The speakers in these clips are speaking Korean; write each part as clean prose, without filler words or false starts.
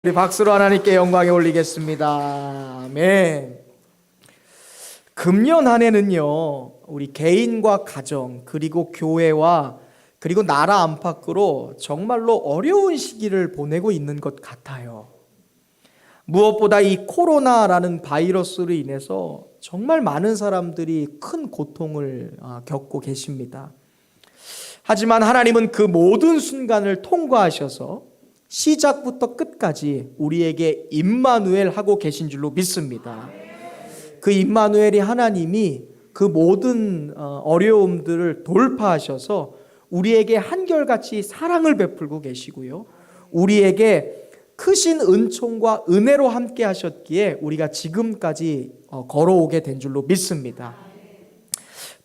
우리 박수로 하나님께 영광에 올리겠습니다. 아멘. 금년 한 해는요, 우리 개인과 가정, 그리고 교회와 그리고 나라 안팎으로 정말로 어려운 시기를 보내고 있는 것 같아요. 무엇보다 이 코로나라는 바이러스로 인해서 정말 많은 사람들이 큰 고통을 겪고 계십니다. 하지만 하나님은 그 모든 순간을 통과하셔서 시작부터 끝까지 우리에게 임마누엘 하고 계신 줄로 믿습니다. 그 임마누엘이 하나님이 그 모든 어려움들을 돌파하셔서 우리에게 한결같이 사랑을 베풀고 계시고요, 우리에게 크신 은총과 은혜로 함께 하셨기에 우리가 지금까지 걸어오게 된 줄로 믿습니다.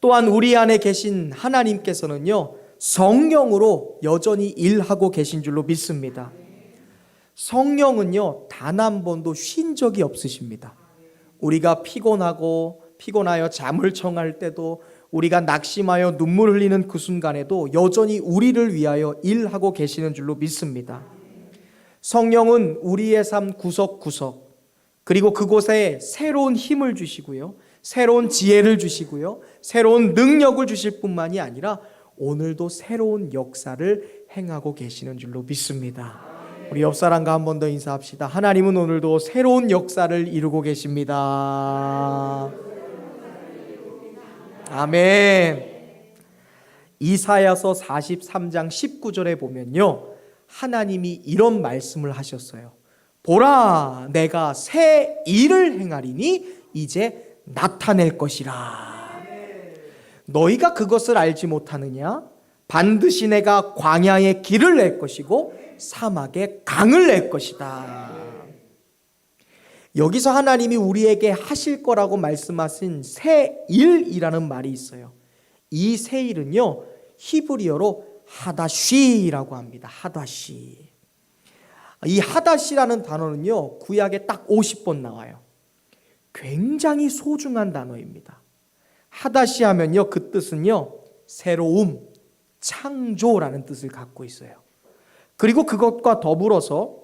또한 우리 안에 계신 하나님께서는요, 성령으로 여전히 일하고 계신 줄로 믿습니다. 성령은요, 단 한 번도 쉰 적이 없으십니다. 우리가 피곤하여 잠을 청할 때도, 우리가 낙심하여 눈물 흘리는 그 순간에도 여전히 우리를 위하여 일하고 계시는 줄로 믿습니다. 성령은 우리의 삶 구석구석, 그리고 그곳에 새로운 힘을 주시고요, 새로운 지혜를 주시고요, 새로운 능력을 주실 뿐만이 아니라 오늘도 새로운 역사를 행하고 계시는 줄로 믿습니다. 우리 옆 사람과 한 번 더 인사합시다. 하나님은 오늘도 새로운 역사를 이루고 계십니다. 아멘. 이사야서 43장 19절에 보면요, 하나님이 이런 말씀을 하셨어요. 보라, 내가 새 일을 행하리니 이제 나타낼 것이라. 너희가 그것을 알지 못하느냐? 반드시 내가 광야에 길을 낼 것이고 사막에 강을 낼 것이다. 여기서 하나님이 우리에게 하실 거라고 말씀하신 새 일이라는 말이 있어요. 이 새 일은요, 히브리어로 하다시라고 합니다. 하다시. 이 하다시라는 단어는요, 구약에 딱 50번 나와요. 굉장히 소중한 단어입니다. 하다시 하면요, 그 뜻은요, 새로움, 창조라는 뜻을 갖고 있어요. 그리고 그것과 더불어서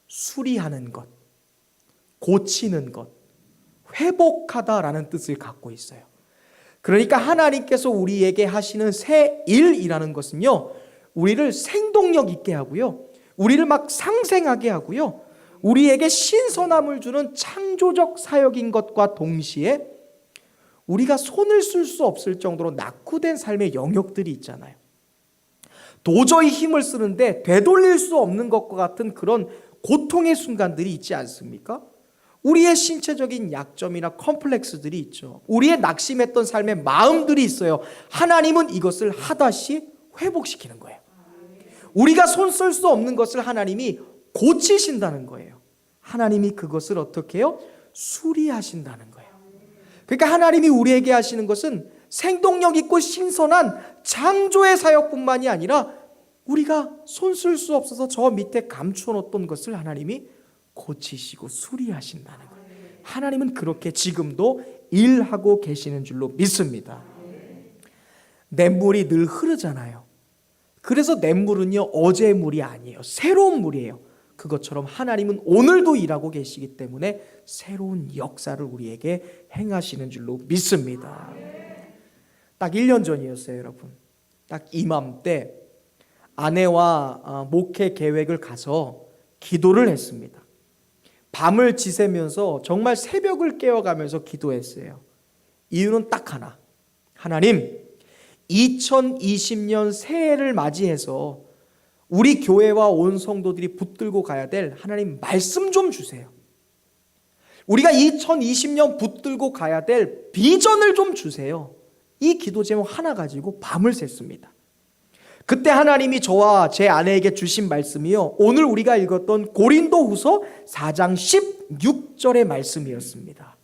수리하는 것, 고치는 것, 회복하다라는 뜻을 갖고 있어요. 그러니까 하나님께서 우리에게 하시는 새 일이라는 것은요, 우리를 생동력 있게 하고요, 우리를 막 상생하게 하고요, 우리에게 신선함을 주는 창조적 사역인 것과 동시에 우리가 손을 쓸 수 없을 정도로 낙후된 삶의 영역들이 있잖아요. 도저히 힘을 쓰는데 되돌릴 수 없는 것과 같은 그런 고통의 순간들이 있지 않습니까? 우리의 신체적인 약점이나 컴플렉스들이 있죠. 우리의 낙심했던 삶의 마음들이 있어요. 하나님은 이것을 하다시 회복시키는 거예요. 우리가 손 쓸 수 없는 것을 하나님이 고치신다는 거예요. 하나님이 그것을 어떻게 해요? 수리하신다는 거예요. 그러니까 하나님이 우리에게 하시는 것은 생동력 있고 신선한 창조의 사역뿐만이 아니라 우리가 손 쓸 수 없어서 저 밑에 감추어 놓던 것을 하나님이 고치시고 수리하신다는 거예요. 하나님은 그렇게 지금도 일하고 계시는 줄로 믿습니다. 냇물이 늘 흐르잖아요. 그래서 냇물은요, 어제의 물이 아니에요. 새로운 물이에요. 그것처럼 하나님은 오늘도 일하고 계시기 때문에 새로운 역사를 우리에게 행하시는 줄로 믿습니다. 딱 1년 전이었어요, 여러분. 딱 이맘때 아내와 목회 계획을 가서 기도를 했습니다. 밤을 지새면서 정말 새벽을 깨어가면서 기도했어요. 이유는 딱 하나. 하나님, 2020년 새해를 맞이해서 우리 교회와 온 성도들이 붙들고 가야 될 하나님 말씀 좀 주세요. 우리가 2020년 붙들고 가야 될 비전을 좀 주세요. 이 기도 제목 하나 가지고 밤을 샜습니다. 그때 하나님이 저와 제 아내에게 주신 말씀이요, 오늘 우리가 읽었던 고린도후서 4장 16절의 말씀이었습니다.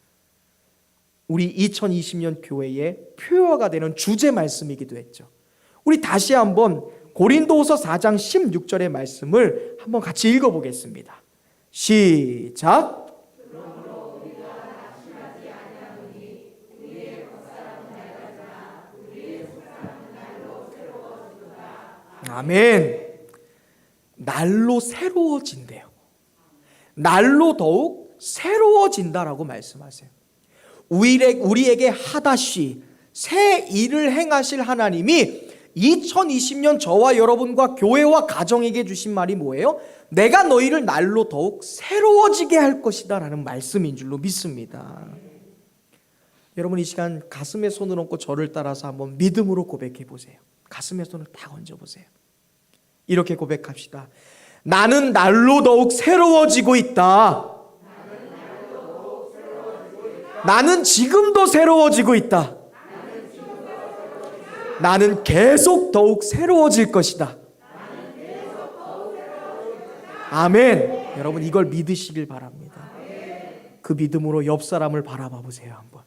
우리 2020년 교회의 표어가 되는 주제 말씀이기도 했죠. 우리 다시 한번 고린도후서 4장 16절의 말씀을 한번 같이 읽어보겠습니다. 시작. 아멘. 날로 새로워진대요. 날로 더욱 새로워진다라고 말씀하세요. 우리에게 하다시 새 일을 행하실 하나님이 2020년 저와 여러분과 교회와 가정에게 주신 말이 뭐예요? 내가 너희를 날로 더욱 새로워지게 할 것이다 라는 말씀인 줄로 믿습니다. 여러분, 이 시간 가슴에 손을 얹고 저를 따라서 한번 믿음으로 고백해 보세요. 가슴에 손을 딱 얹어 보세요. 이렇게 고백합시다. 나는 날로 더욱 새로워지고 있다. 나는 지금도 새로워지고 있다. 나는 계속 더욱 새로워질 것이다. 아멘. 여러분, 이걸 믿으시길 바랍니다. 그 믿음으로 옆 사람을 바라봐 보세요 한번.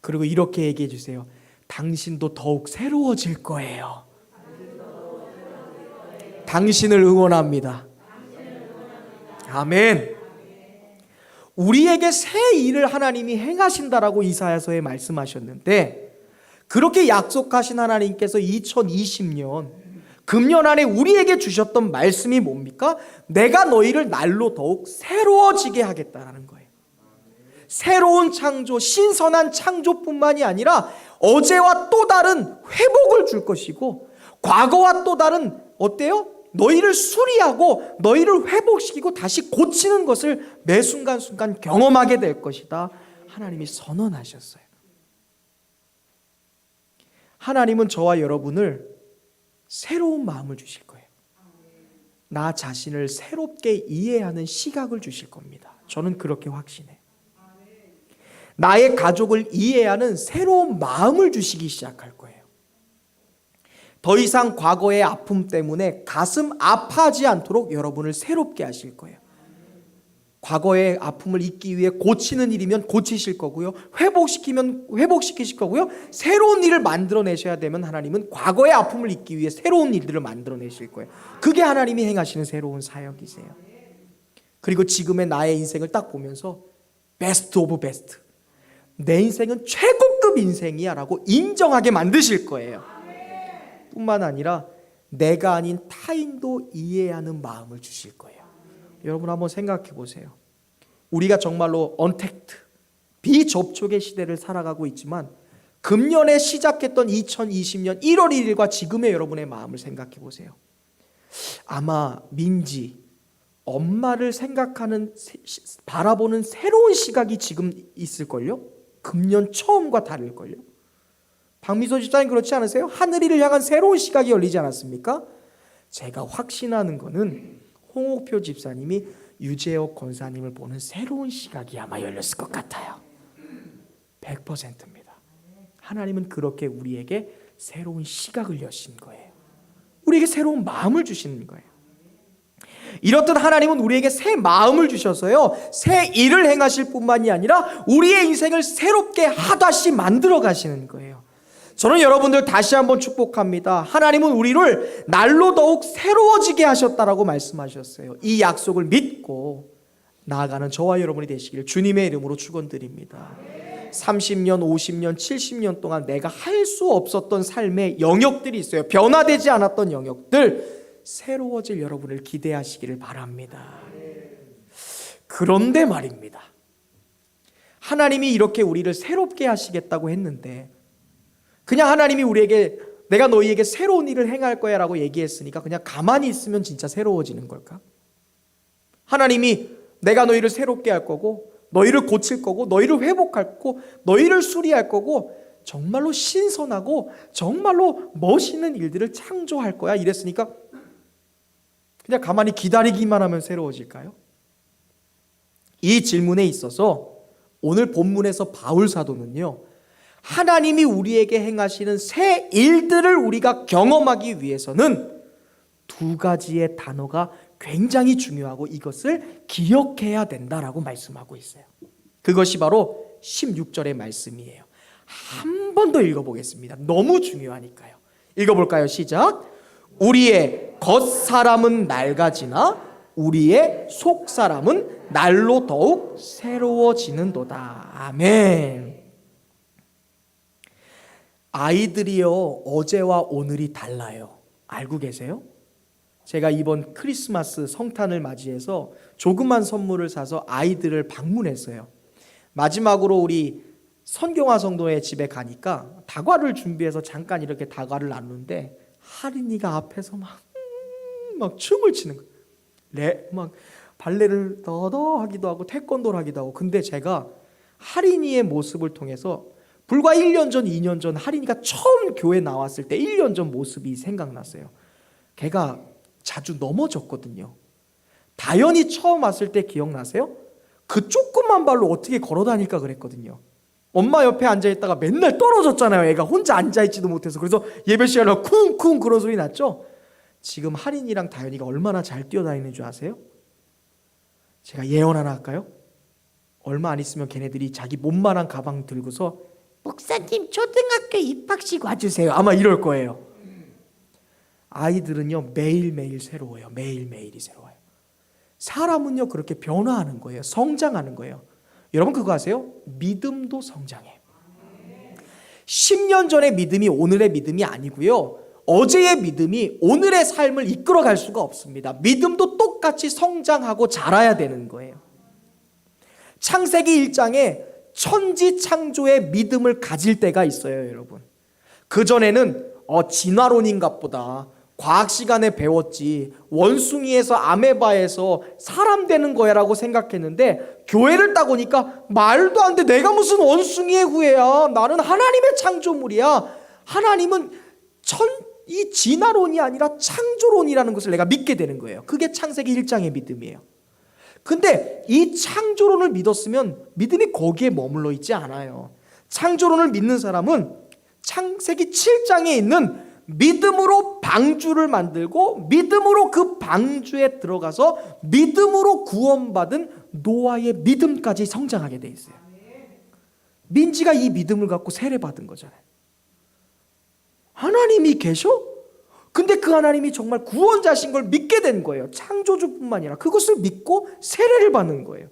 그리고 이렇게 얘기해 주세요. 당신도 더욱 새로워질 거예요. 당신을 응원합니다. 아멘. 우리에게 새 일을 하나님이 행하신다라고 이사야서에 말씀하셨는데, 그렇게 약속하신 하나님께서 2020년 금년 안에 우리에게 주셨던 말씀이 뭡니까? 내가 너희를 날로 더욱 새로워지게 하겠다라는 거예요. 새로운 창조, 신선한 창조뿐만이 아니라 어제와 또 다른 회복을 줄 것이고, 과거와 또 다른 어때요? 너희를 수리하고 너희를 회복시키고 다시 고치는 것을 매 순간순간 경험하게 될 것이다. 하나님이 선언하셨어요. 하나님은 저와 여러분을 새로운 마음을 주실 거예요. 나 자신을 새롭게 이해하는 시각을 주실 겁니다. 저는 그렇게 확신해요. 나의 가족을 이해하는 새로운 마음을 주시기 시작할 거예요. 더 이상 과거의 아픔 때문에 가슴 아파하지 않도록 여러분을 새롭게 하실 거예요. 과거의 아픔을 잊기 위해 고치는 일이면 고치실 거고요. 회복시키면 회복시키실 거고요. 새로운 일을 만들어내셔야 되면 하나님은 과거의 아픔을 잊기 위해 새로운 일들을 만들어내실 거예요. 그게 하나님이 행하시는 새로운 사역이세요. 그리고 지금의 나의 인생을 딱 보면서 베스트 오브 베스트, 내 인생은 최고급 인생이야 라고 인정하게 만드실 거예요. 뿐만 아니라 내가 아닌 타인도 이해하는 마음을 주실 거예요. 여러분 한번 생각해 보세요. 우리가 정말로 언택트, 비접촉의 시대를 살아가고 있지만 금년에 시작했던 2020년 1월 1일과 지금의 여러분의 마음을 생각해 보세요. 아마 민지, 엄마를 생각하는, 바라보는 새로운 시각이 지금 있을걸요? 금년 처음과 다를걸요? 박미소 집사님 그렇지 않으세요? 하늘이를 향한 새로운 시각이 열리지 않았습니까? 제가 확신하는 거는 홍옥표 집사님이 유재옥 권사님을 보는 새로운 시각이 아마 열렸을 것 같아요. 100%입니다. 하나님은 그렇게 우리에게 새로운 시각을 여신 거예요. 우리에게 새로운 마음을 주시는 거예요. 이렇듯 하나님은 우리에게 새 마음을 주셔서요, 새 일을 행하실 뿐만이 아니라 우리의 인생을 새롭게 하다시 만들어 가시는 거예요. 저는 여러분들 다시 한번 축복합니다. 하나님은 우리를 날로 더욱 새로워지게 하셨다라고 말씀하셨어요. 이 약속을 믿고 나아가는 저와 여러분이 되시기를 주님의 이름으로 축원드립니다. 30년, 50년, 70년 동안 내가 할 수 없었던 삶의 영역들이 있어요. 변화되지 않았던 영역들, 새로워질 여러분을 기대하시기를 바랍니다. 그런데 말입니다. 하나님이 이렇게 우리를 새롭게 하시겠다고 했는데, 그냥 하나님이 우리에게 내가 너희에게 새로운 일을 행할 거야 라고 얘기했으니까 그냥 가만히 있으면 진짜 새로워지는 걸까? 하나님이 내가 너희를 새롭게 할 거고, 너희를 고칠 거고, 너희를 회복할 거고, 너희를 수리할 거고, 정말로 신선하고 정말로 멋있는 일들을 창조할 거야 이랬으니까 그냥 가만히 기다리기만 하면 새로워질까요? 이 질문에 있어서 오늘 본문에서 바울 사도는요, 하나님이 우리에게 행하시는 새 일들을 우리가 경험하기 위해서는 두 가지의 단어가 굉장히 중요하고 이것을 기억해야 된다라고 말씀하고 있어요. 그것이 바로 16절의 말씀이에요. 한 번 더 읽어보겠습니다. 너무 중요하니까요. 읽어볼까요? 시작. 우리의 겉사람은 낡아지나 우리의 속사람은 날로 더욱 새로워지는도다. 아멘. 아이들이요, 어제와 오늘이 달라요. 알고 계세요? 제가 이번 크리스마스 성탄을 맞이해서 조그만 선물을 사서 아이들을 방문했어요. 마지막으로 우리 선경화 성도의 집에 가니까 다과를 준비해서 잠깐 이렇게 다과를 나누는데 할인이가 앞에서 막 춤을 추는 거예요. 막 발레를 더더 하기도 하고 태권도를 하기도 하고. 근데 제가 할인이의 모습을 통해서 불과 1년 전, 2년 전 할인이가 처음 교회 나왔을 때 1년 전 모습이 생각났어요. 걔가 자주 넘어졌거든요. 다현이 처음 왔을 때 기억나세요? 그 조그만 발로 어떻게 걸어 다닐까 그랬거든요. 엄마 옆에 앉아있다가 맨날 떨어졌잖아요. 애가 혼자 앉아있지도 못해서. 그래서 예배 시간에 쿵쿵 그런 소리 났죠. 지금 할인이랑 다현이가 얼마나 잘 뛰어다니는 줄 아세요? 제가 예언 하나 할까요? 얼마 안 있으면 걔네들이 자기 몸만한 가방 들고서 목사님 초등학교 입학식 와주세요 아마 이럴 거예요. 아이들은요 매일매일 새로워요. 매일매일이 새로워요. 사람은요 그렇게 변화하는 거예요. 성장하는 거예요. 여러분 그거 아세요? 믿음도 성장해요. 10년 전의 믿음이 오늘의 믿음이 아니고요, 어제의 믿음이 오늘의 삶을 이끌어갈 수가 없습니다. 믿음도 똑같이 성장하고 자라야 되는 거예요. 창세기 1장에 천지창조의 믿음을 가질 때가 있어요. 여러분 그전에는 진화론인가 보다, 과학 시간에 배웠지, 원숭이에서 아메바에서 사람 되는 거야 라고 생각했는데 교회를 딱 오니까 말도 안 돼. 내가 무슨 원숭이의 후예야. 나는 하나님의 창조물이야. 하나님은 이 진화론이 아니라 창조론이라는 것을 내가 믿게 되는 거예요. 그게 창세기 1장의 믿음이에요. 근데 이 창조론을 믿었으면 믿음이 거기에 머물러 있지 않아요. 창조론을 믿는 사람은 창세기 7장에 있는 믿음으로 방주를 만들고 믿음으로 그 방주에 들어가서 믿음으로 구원받은 노아의 믿음까지 성장하게 돼 있어요. 민지가 이 믿음을 갖고 세례받은 거잖아요. 하나님이 계셔? 근데 그 하나님이 정말 구원자신 걸 믿게 된 거예요. 창조주뿐만 아니라 그것을 믿고 세례를 받는 거예요.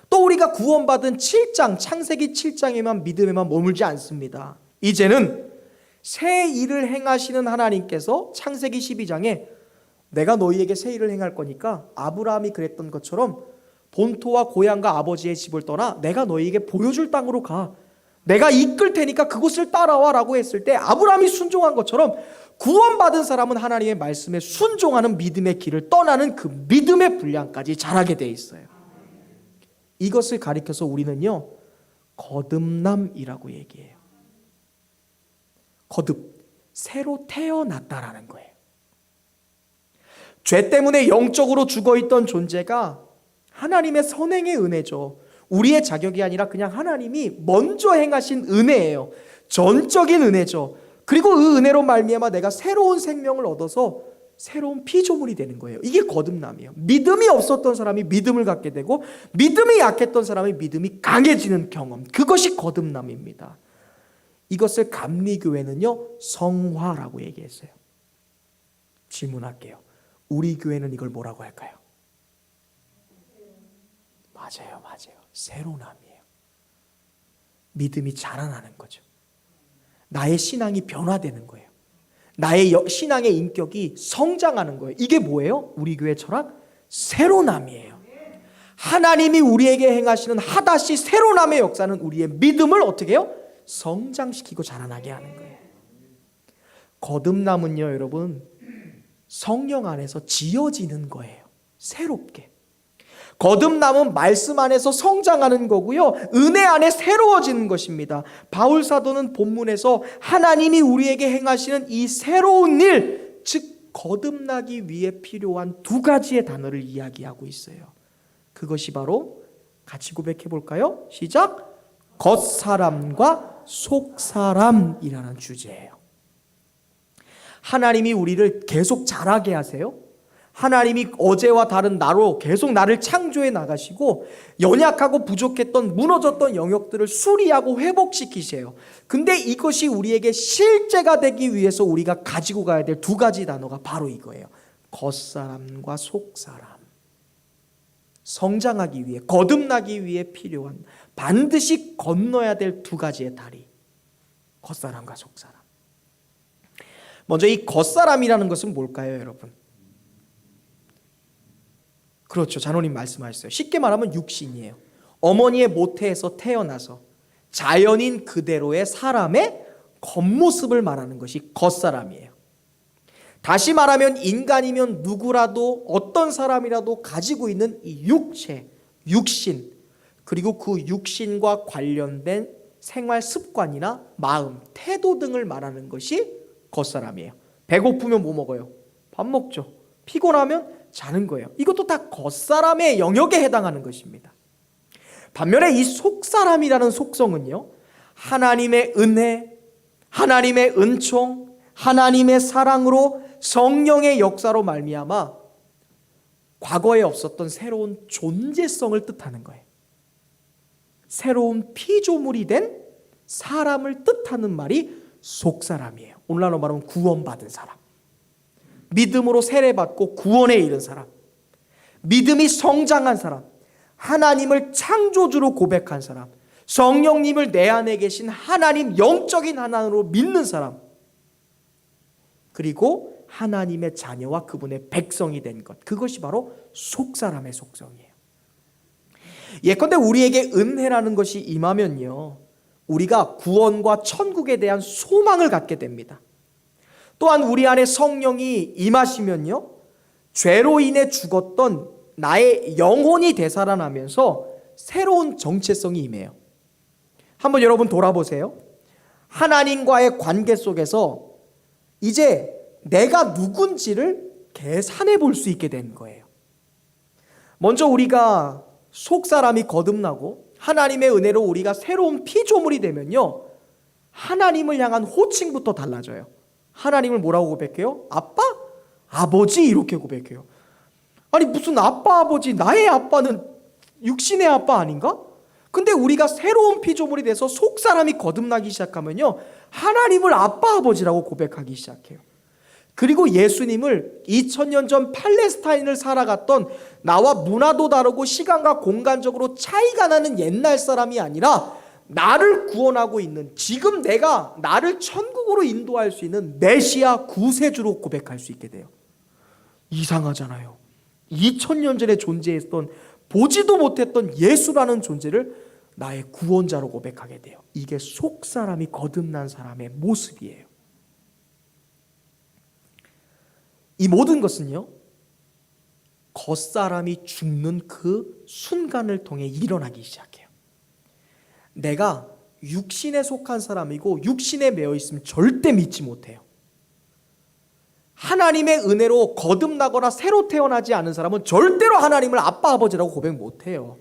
또 우리가 구원받은 7장, 창세기 7장에만 믿음에만 머물지 않습니다. 이제는 새 일을 행하시는 하나님께서 창세기 12장에 내가 너희에게 새 일을 행할 거니까 아브라함이 그랬던 것처럼 본토와 고향과 아버지의 집을 떠나 내가 너희에게 보여줄 땅으로 가. 내가 이끌 테니까 그곳을 따라와 라고 했을 때 아브라함이 순종한 것처럼 구원받은 사람은 하나님의 말씀에 순종하는 믿음의 길을 떠나는 그 믿음의 분량까지 자라게 돼 있어요. 이것을 가리켜서 우리는요 거듭남이라고 얘기해요. 거듭, 새로 태어났다라는 거예요. 죄 때문에 영적으로 죽어있던 존재가 하나님의 선행의 은혜죠. 우리의 자격이 아니라 그냥 하나님이 먼저 행하신 은혜예요. 전적인 은혜죠. 그리고 그 은혜로 말미암아 내가 새로운 생명을 얻어서 새로운 피조물이 되는 거예요. 이게 거듭남이에요. 믿음이 없었던 사람이 믿음을 갖게 되고 믿음이 약했던 사람이 믿음이 강해지는 경험, 그것이 거듭남입니다. 이것을 감리교회는요 성화라고 얘기했어요. 질문할게요. 우리 교회는 이걸 뭐라고 할까요? 맞아요. 새로남이에요. 믿음이 자라나는 거죠. 나의 신앙이 변화되는 거예요. 나의 신앙의 인격이 성장하는 거예요. 이게 뭐예요? 우리 교회 철학? 새로남이에요. 하나님이 우리에게 행하시는 하다시 새로남의 역사는 우리의 믿음을 어떻게 해요? 성장시키고 자라나게 하는 거예요. 거듭남은요 여러분 성령 안에서 지어지는 거예요. 새롭게. 거듭남은 말씀 안에서 성장하는 거고요, 은혜 안에 새로워지는 것입니다. 바울 사도는 본문에서 하나님이 우리에게 행하시는 이 새로운 일, 즉 거듭나기 위해 필요한 두 가지의 단어를 이야기하고 있어요. 그것이 바로 같이 고백해 볼까요? 시작! 겉사람과 속사람이라는 주제예요. 하나님이 우리를 계속 자라게 하세요. 하나님이 어제와 다른 나로 계속 나를 창조해 나가시고 연약하고 부족했던 무너졌던 영역들을 수리하고 회복시키세요. 근데 이것이 우리에게 실제가 되기 위해서 우리가 가지고 가야 될 두 가지 단어가 바로 이거예요. 겉사람과 속사람. 성장하기 위해, 거듭나기 위해 필요한, 반드시 건너야 될 두 가지의 다리. 겉사람과 속사람. 먼저 이 겉사람이라는 것은 뭘까요, 여러분? 그렇죠. 장로님 말씀하셨어요. 쉽게 말하면 육신이에요. 어머니의 모태에서 태어나서 자연인 그대로의 사람의 겉모습을 말하는 것이 겉사람이에요. 다시 말하면 인간이면 누구라도 어떤 사람이라도 가지고 있는 이 육체, 육신, 그리고 그 육신과 관련된 생활 습관이나 마음, 태도 등을 말하는 것이 겉사람이에요. 배고프면 뭐 먹어요? 밥 먹죠. 피곤하면 자는 거예요. 이것도 다 겉사람의 영역에 해당하는 것입니다. 반면에 이 속사람이라는 속성은요, 하나님의 은혜, 하나님의 은총, 하나님의 사랑으로 성령의 역사로 말미암아 과거에 없었던 새로운 존재성을 뜻하는 거예요. 새로운 피조물이 된 사람을 뜻하는 말이 속사람이에요. 오늘날로 말하면 구원받은 사람, 믿음으로 세례받고 구원에 이른 사람, 믿음이 성장한 사람, 하나님을 창조주로 고백한 사람, 성령님을 내 안에 계신 하나님, 영적인 하나님으로 믿는 사람, 그리고 하나님의 자녀와 그분의 백성이 된 것, 그것이 바로 속사람의 속성이에요. 예컨대 우리에게 은혜라는 것이 임하면요, 우리가 구원과 천국에 대한 소망을 갖게 됩니다. 또한 우리 안에 성령이 임하시면요, 죄로 인해 죽었던 나의 영혼이 되살아나면서 새로운 정체성이 임해요. 한번 여러분 돌아보세요. 하나님과의 관계 속에서 이제 내가 누군지를 계산해 볼 수 있게 된 거예요. 먼저 우리가 속사람이 거듭나고 하나님의 은혜로 우리가 새로운 피조물이 되면요, 하나님을 향한 호칭부터 달라져요. 하나님을 뭐라고 고백해요? 아빠? 아버지? 이렇게 고백해요. 아니 무슨 아빠 아버지, 나의 아빠는 육신의 아빠 아닌가? 근데 우리가 새로운 피조물이 돼서 속사람이 거듭나기 시작하면요, 하나님을 아빠 아버지라고 고백하기 시작해요. 그리고 예수님을 2000년 전 팔레스타인을 살아갔던 나와 문화도 다르고 시간과 공간적으로 차이가 나는 옛날 사람이 아니라 나를 구원하고 있는, 지금 내가 나를 천국으로 인도할 수 있는 메시아 구세주로 고백할 수 있게 돼요. 이상하잖아요. 2000년 전에 존재했던, 보지도 못했던 예수라는 존재를 나의 구원자로 고백하게 돼요. 이게 속사람이 거듭난 사람의 모습이에요. 이 모든 것은요, 겉사람이 죽는 그 순간을 통해 일어나기 시작해요. 내가 육신에 속한 사람이고 육신에 매여 있으면 절대 믿지 못해요. 하나님의 은혜로 거듭나거나 새로 태어나지 않은 사람은 절대로 하나님을 아빠 아버지라고 고백 못해요.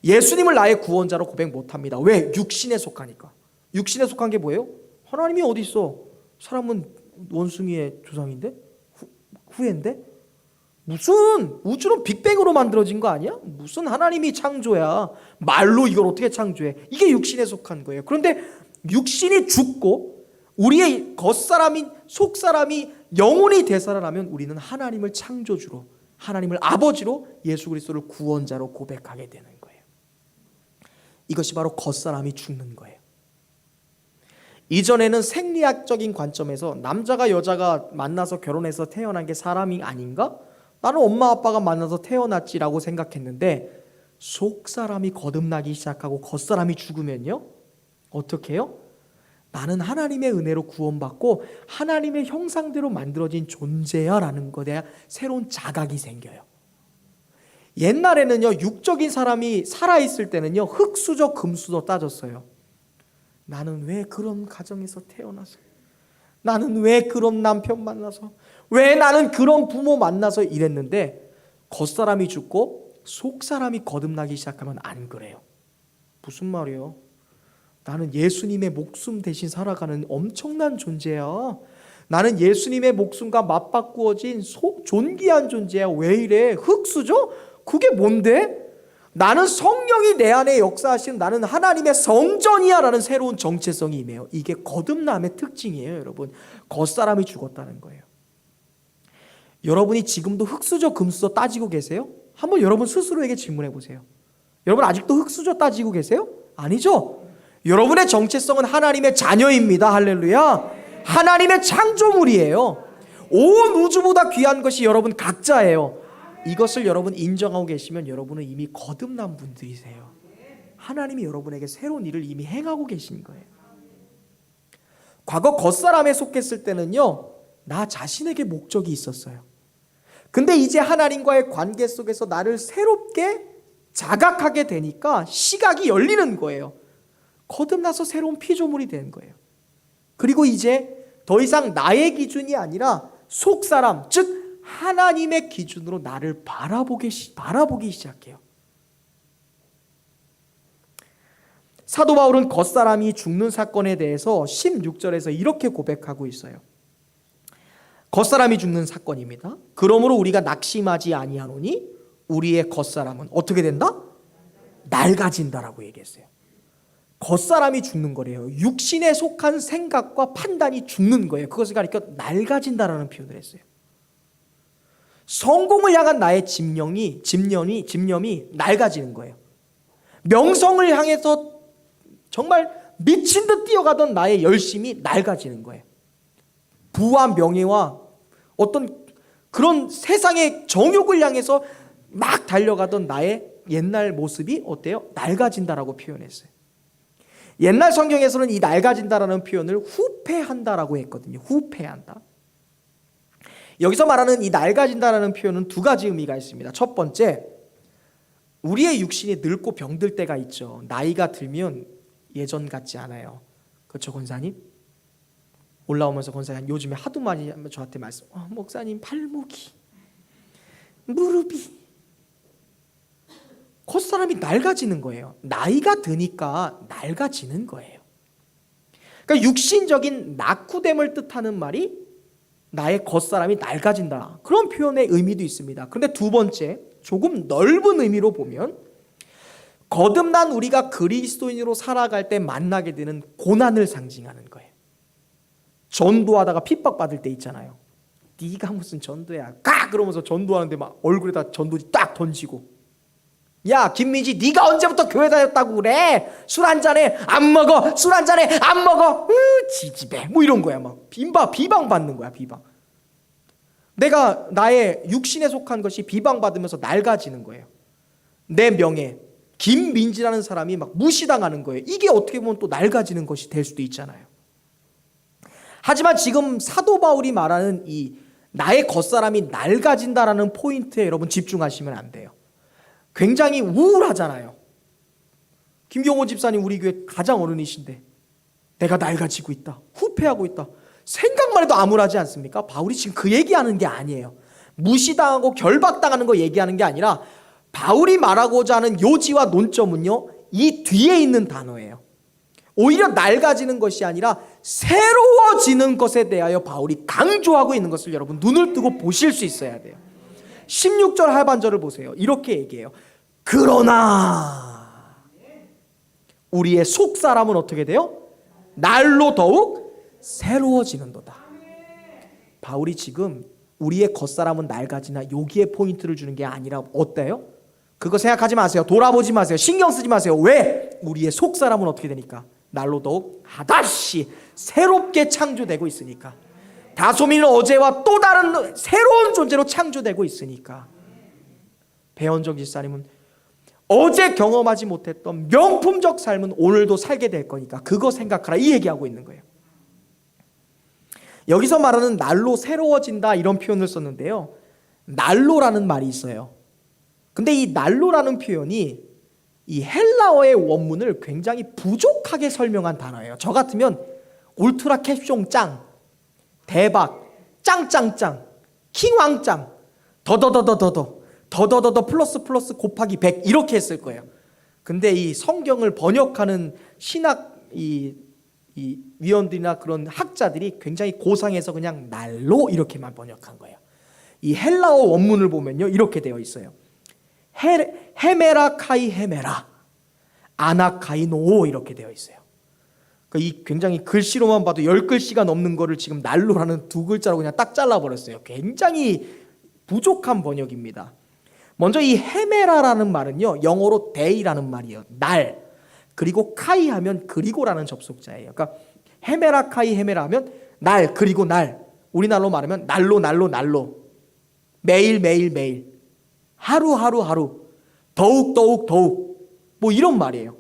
예수님을 나의 구원자로 고백 못합니다. 왜? 육신에 속하니까. 육신에 속한 게 뭐예요? 하나님이 어디 있어? 사람은 원숭이의 조상인데? 후예인데? 무슨 우주는 빅뱅으로 만들어진 거 아니야? 무슨 하나님이 창조야? 말로 이걸 어떻게 창조해? 이게 육신에 속한 거예요. 그런데 육신이 죽고 우리의 겉사람인 속사람이 영혼이 되살아나면 우리는 하나님을 창조주로, 하나님을 아버지로, 예수 그리스도를 구원자로 고백하게 되는 거예요. 이것이 바로 겉사람이 죽는 거예요. 이전에는 생리학적인 관점에서 남자가 여자가 만나서 결혼해서 태어난 게 사람이 아닌가? 나는 엄마 아빠가 만나서 태어났지라고 생각했는데, 속사람이 거듭나기 시작하고 겉사람이 죽으면요, 어떻게 해요? 나는 하나님의 은혜로 구원받고 하나님의 형상대로 만들어진 존재야 라는 것에 대한 새로운 자각이 생겨요. 옛날에는요, 육적인 사람이 살아있을 때는요, 흙수저 금수저 따졌어요. 나는 왜 그런 가정에서 태어나서, 나는 왜 그런 남편 만나서, 왜 나는 그런 부모 만나서 이랬는데, 겉사람이 죽고 속사람이 거듭나기 시작하면 안 그래요. 무슨 말이에요? 나는 예수님의 목숨 대신 살아가는 엄청난 존재야. 나는 예수님의 목숨과 맞바꾸어진 존귀한 존재야. 왜 이래? 흙수저? 그게 뭔데? 나는 성령이 내 안에 역사하시는, 나는 하나님의 성전이야 라는 새로운 정체성이 임해요. 이게 거듭남의 특징이에요. 여러분, 겉사람이 죽었다는 거예요. 여러분이 지금도 흙수저 금수저 따지고 계세요? 한번 여러분 스스로에게 질문해 보세요. 여러분 아직도 흙수저 따지고 계세요? 아니죠? 여러분의 정체성은 하나님의 자녀입니다. 할렐루야. 하나님의 창조물이에요. 온 우주보다 귀한 것이 여러분 각자예요. 이것을 여러분 인정하고 계시면 여러분은 이미 거듭난 분들이세요. 하나님이 여러분에게 새로운 일을 이미 행하고 계신 거예요. 과거 겉사람에 속했을 때는요, 나 자신에게 목적이 있었어요. 근데 이제 하나님과의 관계 속에서 나를 새롭게 자각하게 되니까 시각이 열리는 거예요. 거듭나서 새로운 피조물이 된 거예요. 그리고 이제 더 이상 나의 기준이 아니라 속사람, 즉 하나님의 기준으로 나를 바라보기 시작해요. 사도 바울은 겉사람이 죽는 사건에 대해서 16절에서 이렇게 고백하고 있어요. 겉사람이 죽는 사건입니다. 그러므로 우리가 낙심하지 아니하노니 우리의 겉사람은 어떻게 된다? 낡아진다라고 얘기했어요. 겉사람이 죽는 거래요. 육신에 속한 생각과 판단이 죽는 거예요. 그것을 가리켜 낡아진다라는 표현을 했어요. 성공을 향한 나의 집념이 낡아지는 거예요. 명성을 향해서 정말 미친 듯 뛰어가던 나의 열심이 낡아지는 거예요. 부와 명예와 어떤 그런 세상의 정욕을 향해서 막 달려가던 나의 옛날 모습이 어때요? 낡아진다라고 표현했어요. 옛날 성경에서는 이 낡아진다라는 표현을 후패한다라고 했거든요. 후패한다. 여기서 말하는 이 낡아진다라는 표현은 두 가지 의미가 있습니다. 첫 번째, 우리의 육신이 늙고 병들 때가 있죠. 나이가 들면 예전 같지 않아요. 그렇죠, 권사님? 올라오면서 권사님 요즘에 하도 많이 저한테 말씀, 목사님 발목이, 무릎이, 겉사람이 낡아지는 거예요. 나이가 드니까 낡아지는 거예요. 그러니까 육신적인 낙후됨을 뜻하는 말이 나의 겉사람이 낡아진다, 그런 표현의 의미도 있습니다. 그런데 두 번째, 조금 넓은 의미로 보면 거듭난 우리가 그리스도인으로 살아갈 때 만나게 되는 고난을 상징하는 거예요. 전도하다가 핍박받을 때 있잖아요. 네가 무슨 전도야, 까! 그러면서 전도하는데 막 얼굴에다 전도지 딱 던지고, 야 김민지 네가 언제부터 교회 다녔다고 그래? 술 한잔해 안 먹어, 술 한잔해 안 먹어, 지지배, 뭐 이런 거야. 막 비방받는 거야. 비방. 내가 나의 육신에 속한 것이 비방받으면서 낡아지는 거예요. 내 명예, 김민지라는 사람이 막 무시당하는 거예요. 이게 어떻게 보면 또 낡아지는 것이 될 수도 있잖아요. 하지만 지금 사도 바울이 말하는 이 나의 겉사람이 낡아진다라는 포인트에 여러분 집중하시면 안 돼요. 굉장히 우울하잖아요. 김경호 집사님 우리 교회 가장 어른이신데 내가 낡아지고 있다, 후패하고 있다, 생각만 해도 암울하지 않습니까? 바울이 지금 그 얘기하는 게 아니에요. 무시당하고 결박당하는 거 얘기하는 게 아니라 바울이 말하고자 하는 요지와 논점은요, 이 뒤에 있는 단어예요. 오히려 낡아지는 것이 아니라 새로워지는 것에 대하여 바울이 강조하고 있는 것을 여러분 눈을 뜨고 보실 수 있어야 돼요. 16절 하반절을 보세요. 이렇게 얘기해요. 그러나 우리의 속사람은 어떻게 돼요? 날로 더욱 새로워지는도다. 바울이 지금 우리의 겉사람은 낡아지나 여기에 포인트를 주는 게 아니라 어때요? 그거 생각하지 마세요. 돌아보지 마세요. 신경 쓰지 마세요. 왜? 우리의 속사람은 어떻게 되니까? 날로 더욱 하다시 새롭게 창조되고 있으니까. 다소미는 어제와 또 다른 새로운 존재로 창조되고 있으니까. 배원정 집사님은 어제 경험하지 못했던 명품적 삶은 오늘도 살게 될 거니까 그거 생각하라, 이 얘기하고 있는 거예요. 여기서 말하는 날로 새로워진다 이런 표현을 썼는데요, 날로라는 말이 있어요. 근데 이 날로라는 표현이 이 헬라어의 원문을 굉장히 부족하게 설명한 단어예요. 저 같으면 울트라 캡숑 짱, 대박, 짱짱짱, 킹왕짱, 더더더더 플러스 곱하기 100 이렇게 했을 거예요. 근데 이 성경을 번역하는 신학 이 위원들이나 그런 학자들이 굉장히 고상해서 그냥 날로 이렇게만 번역한 거예요. 이 헬라어 원문을 보면요, 이렇게 되어 있어요. 헤메라 카이 헤메라, 아나카이노 이렇게 되어 있어요. 이 굉장히 글씨로만 봐도 10글씨가 넘는 거를 지금 날로라는 두 글자로 그냥 딱 잘라버렸어요. 굉장히 부족한 번역입니다. 먼저 이 헤메라라는 말은요, 영어로 day라는 말이에요. 날. 그리고 카이 하면 그리고라는 접속자예요. 그러니까 헤메라 카이 헤메라 하면 날, 그리고 날. 우리나라로 말하면 날로 매일. 하루 더욱 뭐 이런 말이에요.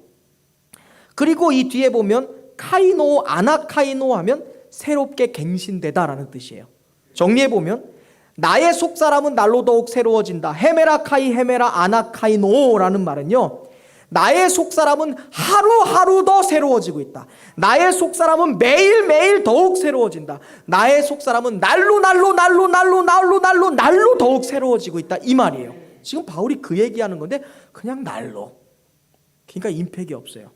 그리고 이 뒤에 보면 카이노, 아나카이노 하면 새롭게 갱신되다라는 뜻이에요. 정리해보면 나의 속사람은 날로 더욱 새로워진다. 헤메라 카이 헤메라 아나카이노라는 말은요, 나의 속사람은 하루하루 더 새로워지고 있다. 나의 속사람은 매일매일 더욱 새로워진다. 나의 속사람은 날로 더욱 새로워지고 있다. 이 말이에요. 지금 바울이 그 얘기하는 건데 그냥 날로. 그러니까 임팩이 없어요.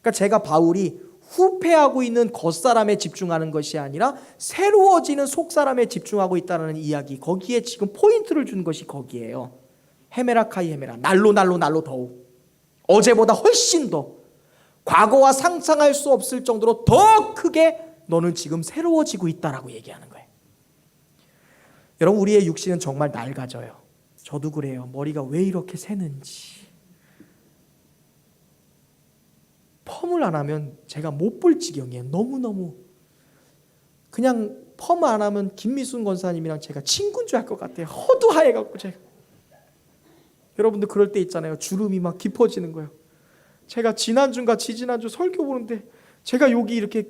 그러니까 제가 바울이 후패하고 있는 겉사람에 집중하는 것이 아니라 새로워지는 속사람에 집중하고 있다는 이야기, 거기에 지금 포인트를 준 것이 거기에요. 헤메라 카이 헤메라, 날로 더욱, 어제보다 훨씬 더, 과거와 상상할 수 없을 정도로 더 크게 너는 지금 새로워지고 있다라고 얘기하는 거예요. 여러분, 우리의 육신은 정말 낡아져요. 저도 그래요. 머리가 왜 이렇게 새는지. 펌을 안 하면 제가 못 볼 지경이에요. 너무너무. 그냥 펌 안 하면 김미순 권사님이랑 제가 친구인 줄 알 것 같아요. 허두하해갖고 제가. 여러분들 그럴 때 있잖아요. 주름이 막 깊어지는 거예요. 제가 지난주인가 지지난주 설교 보는데 제가 여기 이렇게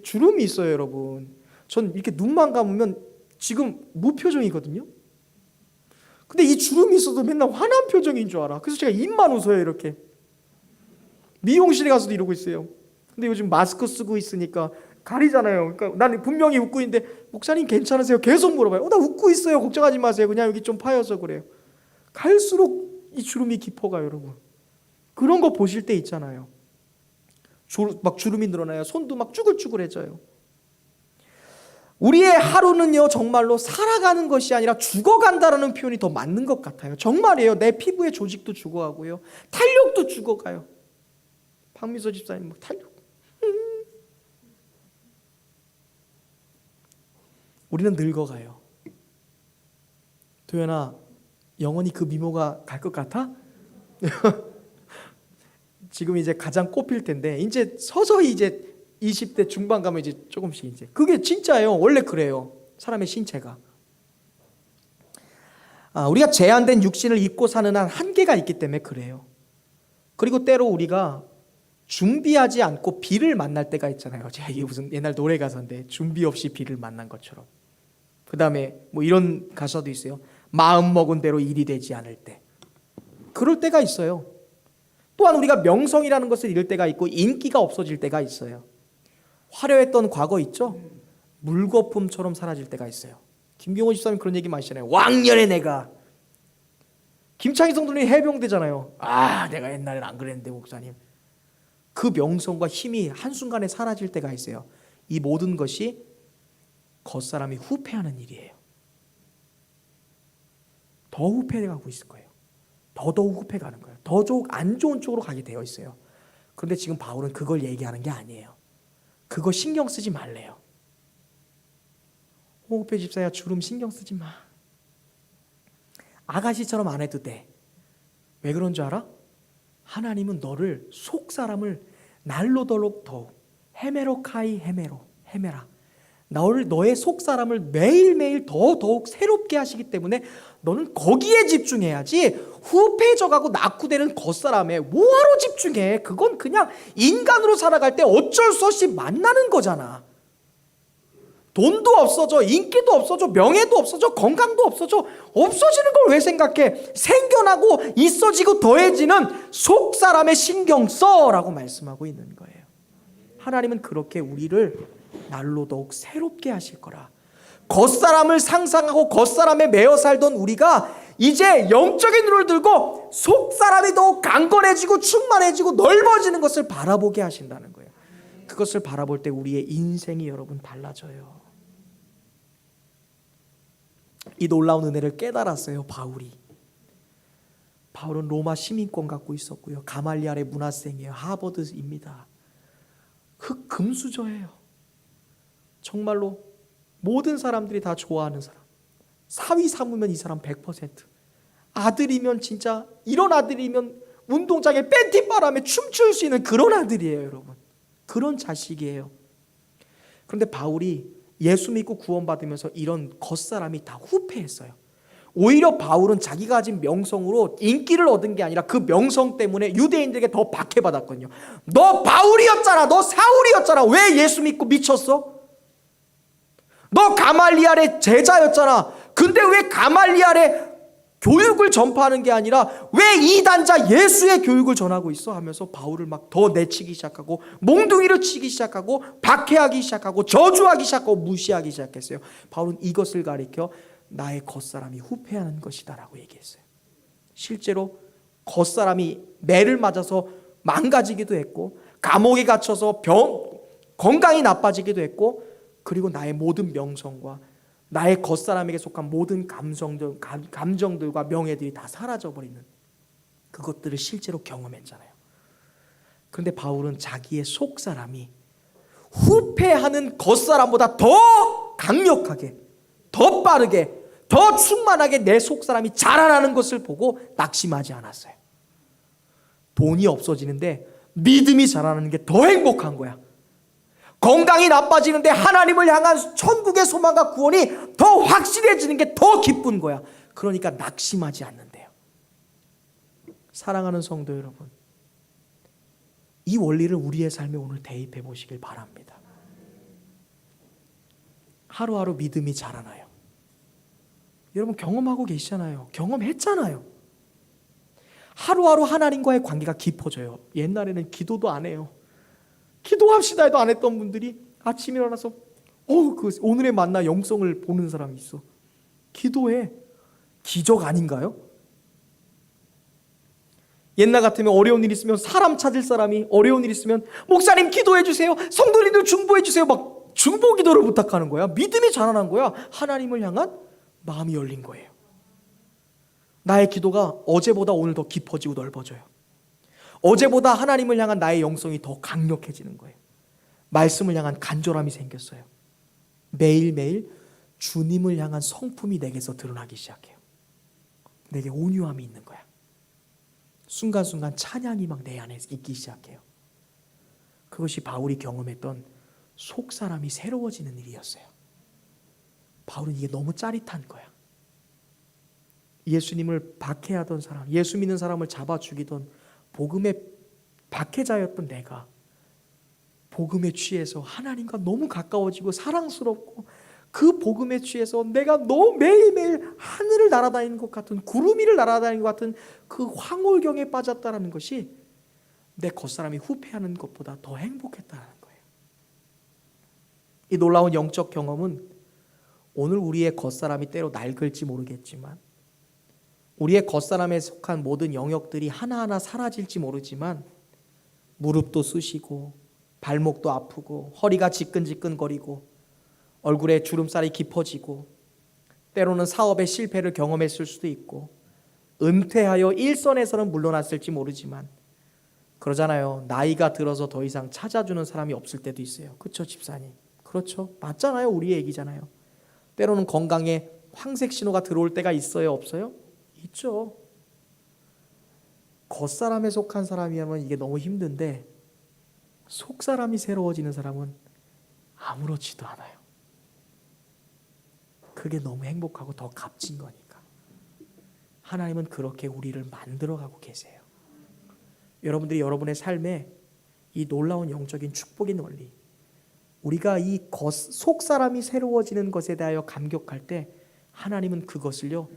주름이 있어요, 여러분. 전 이렇게 눈만 감으면 지금 무표정이거든요. 근데 이 주름이 있어도 맨날 화난 표정인 줄 알아. 그래서 제가 입만 웃어요, 이렇게. 미용실에 가서도 이러고 있어요. 근데 요즘 마스크 쓰고 있으니까 가리잖아요. 그러니까 나는 분명히 웃고 있는데 목사님 괜찮으세요? 계속 물어봐요. 나 웃고 있어요. 걱정하지 마세요. 그냥 여기 좀 파여서 그래요. 갈수록 이 주름이 깊어가요, 여러분. 그런 거 보실 때 있잖아요. 막 주름이 늘어나요. 손도 막 쭈글쭈글해져요. 우리의 하루는요, 정말로 살아가는 것이 아니라 죽어간다라는 표현이 더 맞는 것 같아요. 정말이에요. 내 피부의 조직도 죽어가고요, 탄력도 죽어가요. 박미서 집사님 막 탄력. 우리는 늙어가요. 도연아, 영원히 그 미모가 갈 것 같아? 지금 이제 가장 꼽힐 텐데 이제 서서히 이제 20대 중반 가면 이제 조금씩 이제 그게 진짜예요. 원래 그래요. 사람의 신체가. 우리가 제한된 육신을 입고 사는 한 한계가 있기 때문에 그래요. 그리고 때로 우리가 준비하지 않고 비를 만날 때가 있잖아요. 제가 이게 무슨 옛날 노래 가사인데 준비 없이 비를 만난 것처럼. 그 다음에 뭐 이런 가사도 있어요. 마음 먹은 대로 일이 되지 않을 때. 그럴 때가 있어요. 또한 우리가 명성이라는 것을 잃을 때가 있고 인기가 없어질 때가 있어요. 화려했던 과거 있죠? 물거품처럼 사라질 때가 있어요. 김경호 집사님 그런 얘기 많이 하시잖아요. 왕년에 내가. 김창희 성도님이 해병대잖아요. 내가 옛날엔 안 그랬는데 목사님. 그 명성과 힘이 한순간에 사라질 때가 있어요. 이 모든 것이 겉사람이 후패하는 일이에요. 더 후패가고 있을 거예요. 더더욱 후패가는 거예요. 더더욱 안 좋은 쪽으로 가게 되어 있어요. 그런데 지금 바울은 그걸 얘기하는 게 아니에요. 그거 신경 쓰지 말래요. 호흡해 집사야, 주름 신경 쓰지 마. 아가씨처럼 안 해도 돼. 왜 그런 줄 알아? 하나님은 너를 속사람을 날로 더욱 헤메로카이 헤메라 너의 속사람을 매일매일 더욱 새롭게 하시기 때문에 너는 거기에 집중해야지 후패져가고 낙후되는 겉사람에 뭐하러 집중해. 그건 그냥 인간으로 살아갈 때 어쩔 수 없이 만나는 거잖아. 돈도 없어져, 인기도 없어져, 명예도 없어져, 건강도 없어져. 없어지는 걸 왜 생각해? 생겨나고 있어지고 더해지는 속사람에 신경 써라고 말씀하고 있는 거예요. 하나님은 그렇게 우리를 날로 더욱 새롭게 하실 거라. 겉사람을 상상하고 겉사람에 매여 살던 우리가 이제 영적인 눈을 들고 속사람이 더욱 강건해지고 충만해지고 넓어지는 것을 바라보게 하신다는 거예요. 그것을 바라볼 때 우리의 인생이 여러분 달라져요. 이 놀라운 은혜를 깨달았어요, 바울이. 바울은 로마 시민권 갖고 있었고요. 가말리알의 문화생이에요. 하버드입니다. 흑금수저예요. 정말로 모든 사람들이 다 좋아하는 사람. 사위 삼으면 이 사람 100%. 아들이면 진짜 이런 아들이면 운동장에 팬티바람에 춤출 수 있는 그런 아들이에요, 여러분. 그런 자식이에요. 그런데 바울이 예수 믿고 구원받으면서 이런 겉사람이 다 후패했어요. 오히려 바울은 자기가 가진 명성으로 인기를 얻은 게 아니라 그 명성 때문에 유대인들에게 더 박해받았거든요. 너 바울이었잖아. 너 사울이었잖아. 왜 예수 믿고 미쳤어? 너 가말리알의 제자였잖아. 근데 왜 가말리알의 교육을 전파하는 게 아니라 왜 이단자 예수의 교육을 전하고 있어? 하면서 바울을 막 더 내치기 시작하고 몽둥이를 치기 시작하고 박해하기 시작하고 저주하기 시작하고 무시하기 시작했어요. 바울은 이것을 가리켜 나의 겉사람이 후패하는 것이다 라고 얘기했어요. 실제로 겉사람이 매를 맞아서 망가지기도 했고 감옥에 갇혀서 건강이 나빠지기도 했고 그리고 나의 모든 명성과 나의 겉사람에게 속한 모든 감정들과 명예들이 다 사라져버리는 그것들을 실제로 경험했잖아요. 그런데 바울은 자기의 속사람이 후패하는 겉사람보다 더 강력하게, 더 빠르게, 더 충만하게 내 속사람이 자라나는 것을 보고 낙심하지 않았어요. 돈이 없어지는데 믿음이 자라나는 게 더 행복한 거야. 건강이 나빠지는데 하나님을 향한 천국의 소망과 구원이 더 확실해지는 게 더 기쁜 거야. 그러니까 낙심하지 않는데요. 사랑하는 성도 여러분, 이 원리를 우리의 삶에 오늘 대입해 보시길 바랍니다. 하루하루 믿음이 자라나요. 여러분 경험하고 계시잖아요. 경험했잖아요. 하루하루 하나님과의 관계가 깊어져요. 옛날에는 기도도 안 해요. 기도합시다 해도 안 했던 분들이 아침에 일어나서 그 오늘의 만나 영성을 보는 사람이 있어. 기도해. 기적 아닌가요? 옛날 같으면 어려운 일 있으면 사람 찾을 사람이 어려운 일 있으면 목사님 기도해 주세요. 성도님들 중보해 주세요. 막 중보 기도를 부탁하는 거야. 믿음이 자라난 거야. 하나님을 향한 마음이 열린 거예요. 나의 기도가 어제보다 오늘 더 깊어지고 넓어져요. 어제보다 하나님을 향한 나의 영성이 더 강력해지는 거예요. 말씀을 향한 간절함이 생겼어요. 매일매일 주님을 향한 성품이 내게서 드러나기 시작해요. 내게 온유함이 있는 거야. 순간순간 찬양이 막 내 안에 있기 시작해요. 그것이 바울이 경험했던 속사람이 새로워지는 일이었어요. 바울은 이게 너무 짜릿한 거야. 예수님을 박해하던 사람, 예수 믿는 사람을 잡아 죽이던 복음의 박해자였던 내가 복음에 취해서 하나님과 너무 가까워지고 사랑스럽고 그 복음에 취해서 내가 너무 매일매일 하늘을 날아다니는 것 같은 구름 위를 날아다니는 것 같은 그 황홀경에 빠졌다는 것이 내 겉사람이 후패하는 것보다 더 행복했다는 거예요. 이 놀라운 영적 경험은 오늘 우리의 겉사람이 때로 낡을지 모르겠지만 우리의 겉사람에 속한 모든 영역들이 하나하나 사라질지 모르지만 무릎도 쑤시고 발목도 아프고 허리가 지끈지끈거리고 얼굴에 주름살이 깊어지고 때로는 사업의 실패를 경험했을 수도 있고 은퇴하여 일선에서는 물러났을지 모르지만 그러잖아요. 나이가 들어서 더 이상 찾아주는 사람이 없을 때도 있어요. 그렇죠 집사님? 그렇죠. 맞잖아요. 우리의 얘기잖아요. 때로는 건강에 황색 신호가 들어올 때가 있어요? 없어요? 있죠. 겉사람에 속한 사람이라면 이게 너무 힘든데 속사람이 새로워지는 사람은 아무렇지도 않아요. 그게 너무 행복하고 더 값진 거니까. 하나님은 그렇게 우리를 만들어가고 계세요. 여러분들이 여러분의 삶에 이 놀라운 영적인 축복의 원리, 우리가 이 속사람이 새로워지는 것에 대하여 감격할 때 하나님은 그것을요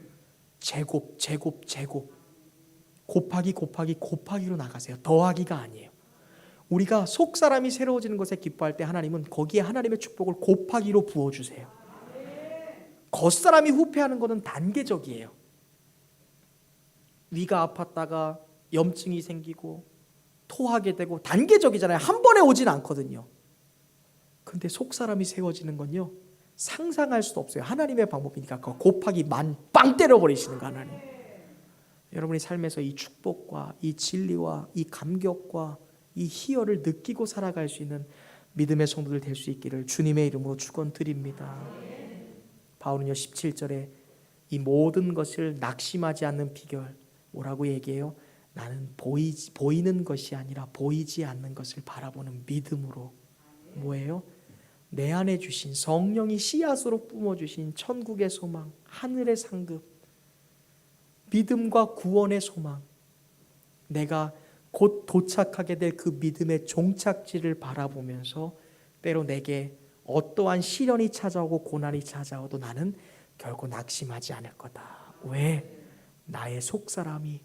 제곱 곱하기로 나가세요. 더하기가 아니에요. 우리가 속사람이 새로워지는 것에 기뻐할 때 하나님은 거기에 하나님의 축복을 곱하기로 부어주세요. 겉사람이 후패하는 것은 단계적이에요. 위가 아팠다가 염증이 생기고 토하게 되고 단계적이잖아요. 한 번에 오진 않거든요. 근데 속사람이 세워지는 건요 상상할 수도 없어요. 하나님의 방법이니까 곱하기 만 빵 때려버리시는 거 하나님. 여러분의 삶에서 이 축복과 이 진리와 이 감격과 이 희열을 느끼고 살아갈 수 있는 믿음의 성도들 될 수 있기를 주님의 이름으로 축원드립니다. 바울은요 17절에 이 모든 것을 낙심하지 않는 비결 뭐라고 얘기해요? 나는 보이는 것이 아니라 보이지 않는 것을 바라보는 믿음으로 뭐예요? 내 안에 주신 성령이 씨앗으로 뿜어주신 천국의 소망, 하늘의 상급, 믿음과 구원의 소망, 내가 곧 도착하게 될 그 믿음의 종착지를 바라보면서 때로 내게 어떠한 시련이 찾아오고 고난이 찾아와도 나는 결코 낙심하지 않을 거다. 왜? 나의 속사람이,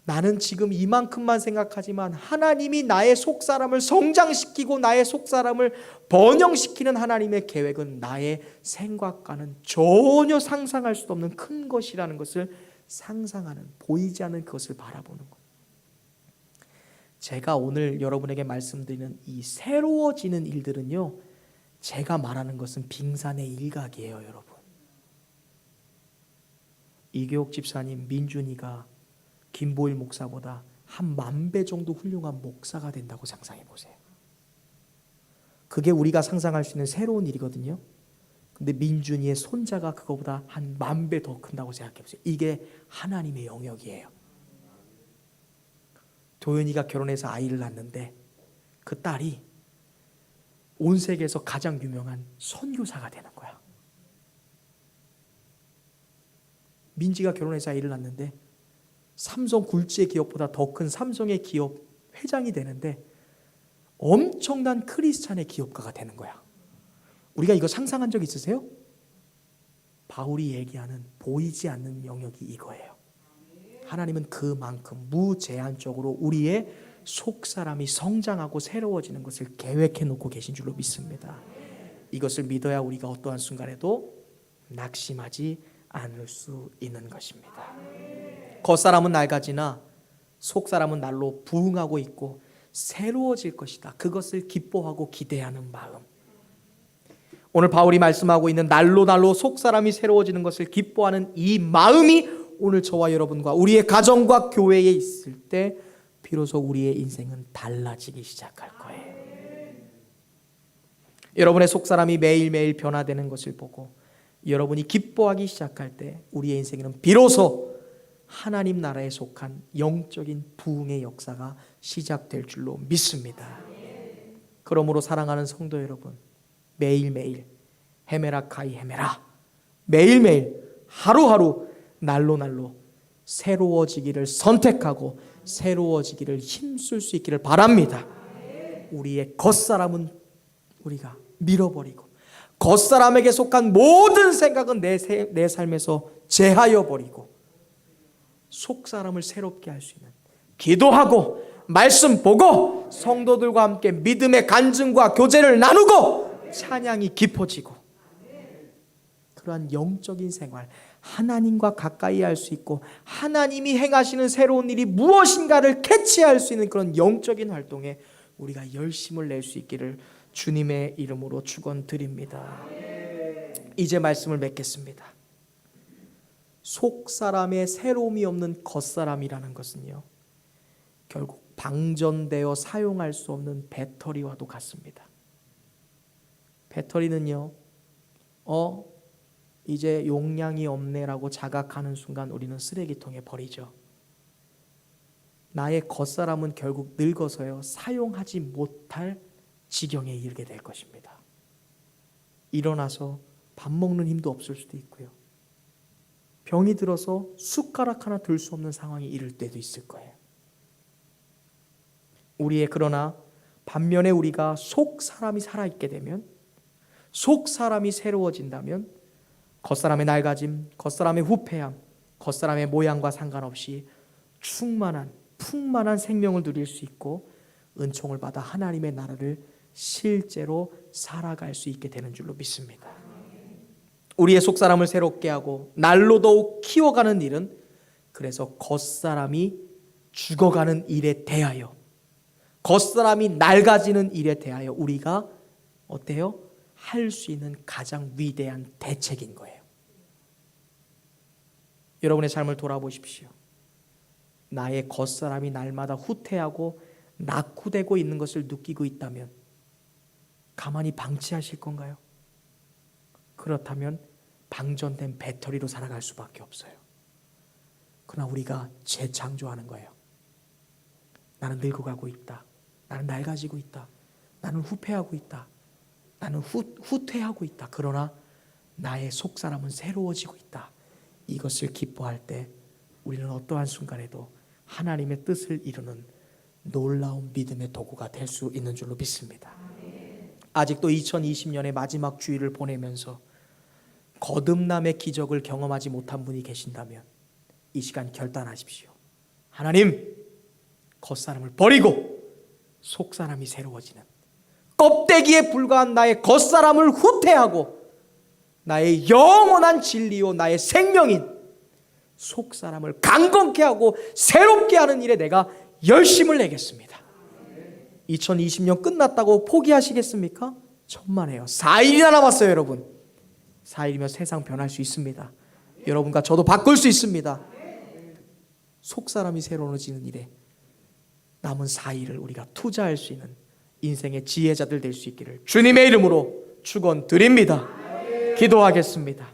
나는 지금 이만큼만 생각하지만 하나님이 나의 속사람을 성장시키고 나의 속사람을 번영시키는 하나님의 계획은 나의 생각과는 전혀 상상할 수 없는 큰 것이라는 것을 상상하는, 보이지 않는 그것을 바라보는 것. 제가 오늘 여러분에게 말씀드리는 이 새로워지는 일들은요, 제가 말하는 것은 빙산의 일각이에요, 여러분. 이교옥 집사님, 민준이가 김보일 목사보다 한 10,000배 정도 훌륭한 목사가 된다고 상상해 보세요. 그게 우리가 상상할 수 있는 새로운 일이거든요. 근데 민준이의 손자가 그거보다 한 10,000배 더 큰다고 생각해 보세요. 이게 하나님의 영역이에요. 도연이가 결혼해서 아이를 낳는데 그 딸이 온 세계에서 가장 유명한 선교사가 되는 거야. 민지가 결혼해서 아이를 낳는데 삼성 굴지의 기업보다 더 큰 삼성의 기업 회장이 되는데 엄청난 크리스찬의 기업가가 되는 거야. 우리가 이거 상상한 적 있으세요? 바울이 얘기하는 보이지 않는 영역이 이거예요. 하나님은 그만큼 무제한적으로 우리의 속사람이 성장하고 새로워지는 것을 계획해 놓고 계신 줄로 믿습니다. 이것을 믿어야 우리가 어떠한 순간에도 낙심하지 않을 수 있는 것입니다. 겉사람은 낡아지나 속사람은 날로 부흥하고 있고 새로워질 것이다. 그것을 기뻐하고 기대하는 마음. 오늘 바울이 말씀하고 있는 날로 속사람이 새로워지는 것을 기뻐하는 이 마음이 오늘 저와 여러분과 우리의 가정과 교회에 있을 때 비로소 우리의 인생은 달라지기 시작할 거예요. 여러분의 속사람이 매일매일 변화되는 것을 보고 여러분이 기뻐하기 시작할 때 우리의 인생에는 비로소 하나님 나라에 속한 영적인 부흥의 역사가 시작될 줄로 믿습니다. 그러므로 사랑하는 성도 여러분, 매일매일 헤메라 카이 헤메라, 매일매일 하루하루 날로 새로워지기를 선택하고 새로워지기를 힘쓸 수 있기를 바랍니다. 우리의 겉사람은 우리가 밀어버리고 겉사람에게 속한 모든 생각은 내 삶에서 제하여 버리고 속사람을 새롭게 할 수 있는, 기도하고 말씀 보고 성도들과 함께 믿음의 간증과 교제를 나누고 찬양이 깊어지고 그러한 영적인 생활, 하나님과 가까이 할 수 있고 하나님이 행하시는 새로운 일이 무엇인가를 캐치할 수 있는 그런 영적인 활동에 우리가 열심을 낼 수 있기를 주님의 이름으로 축원드립니다. 이제 말씀을 맺겠습니다. 속사람의 새로움이 없는 겉사람이라는 것은요, 결국 방전되어 사용할 수 없는 배터리와도 같습니다. 배터리는요, 이제 용량이 없네라고 자각하는 순간 우리는 쓰레기통에 버리죠. 나의 겉사람은 결국 늙어서요, 사용하지 못할 지경에 이르게 될 것입니다. 일어나서 밥 먹는 힘도 없을 수도 있고요, 병이 들어서 숟가락 하나 들 수 없는 상황이 이를 때도 있을 거예요. 그러나 반면에 우리가 속 사람이 살아있게 되면, 속 사람이 새로워진다면 겉사람의 낡아짐, 겉사람의 후패함, 겉사람의 모양과 상관없이 풍만한 생명을 누릴 수 있고 은총을 받아 하나님의 나라를 실제로 살아갈 수 있게 되는 줄로 믿습니다. 우리의 속사람을 새롭게 하고 날로 더욱 키워가는 일은 그래서 겉사람이 죽어가는 일에 대하여, 겉사람이 낡아지는 일에 대하여 우리가 어때요? 할 수 있는 가장 위대한 대책인 거예요. 여러분의 삶을 돌아보십시오. 나의 겉사람이 날마다 후퇴하고 낙후되고 있는 것을 느끼고 있다면 가만히 방치하실 건가요? 그렇다면 방전된 배터리로 살아갈 수밖에 없어요. 그러나 우리가 재창조하는 거예요. 나는 늙어가고 있다. 나는 낡아지고 있다. 나는 후패하고 있다. 나는 후퇴하고 있다. 그러나 나의 속사람은 새로워지고 있다. 이것을 기뻐할 때 우리는 어떠한 순간에도 하나님의 뜻을 이루는 놀라운 믿음의 도구가 될 수 있는 줄로 믿습니다. 아직도 2020년의 마지막 주일을 보내면서 거듭남의 기적을 경험하지 못한 분이 계신다면 이 시간 결단하십시오. 하나님, 겉사람을 버리고 속사람이 새로워지는, 껍데기에 불과한 나의 겉사람을 후퇴하고 나의 영원한 진리요 나의 생명인 속사람을 강건케 하고 새롭게 하는 일에 내가 열심을 내겠습니다. 2020년 끝났다고 포기하시겠습니까? 천만에요. 4일이나 남았어요. 여러분, 4일이면 세상 변할 수 있습니다. 여러분과 저도 바꿀 수 있습니다. 속사람이 새로워지는 일에 남은 4일을 우리가 투자할 수 있는 인생의 지혜자들 될 수 있기를 주님의 이름으로 축원드립니다. 기도하겠습니다.